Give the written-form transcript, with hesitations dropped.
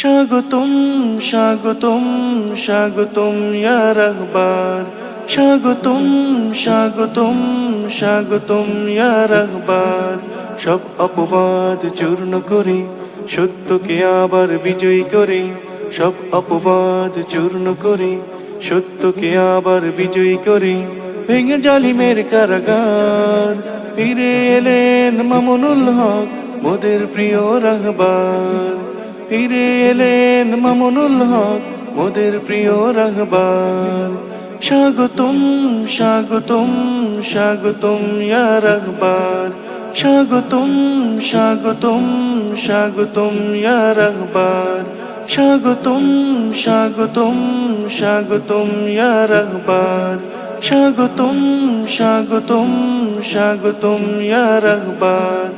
স্বাগতম স্বাগতম স্বাগতম ইয়া রাহবার, স্বাগতম স্বাগতম স্বাগতম ইয়া রাহবার। সব অপবাদ চূর্ণ করে সত্যকে আবার বিজয়ী করে, সব অপবাদ চূর্ণ করে সত্যকে আবার বিজয়ী করে, ভেঙে জালিমের কারাগার ফিরে এলেন মামুনুল হক মোদের প্রিয় রাহবার। ফিরে এলেন মামুনুল হক মোদের প্রিয় রাহবার। স্বাগতম স্বাগতম স্বাগতম ইয়া রাহবার, স্বাগতম স্বাগতম স্বাগতম ইয়া রাহবার, স্বাগতম স্বাগতম স্বাগতম ইয়া রাহবার, স্বাগতম স্বাগতম স্বাগতম ইয়া রাহবার।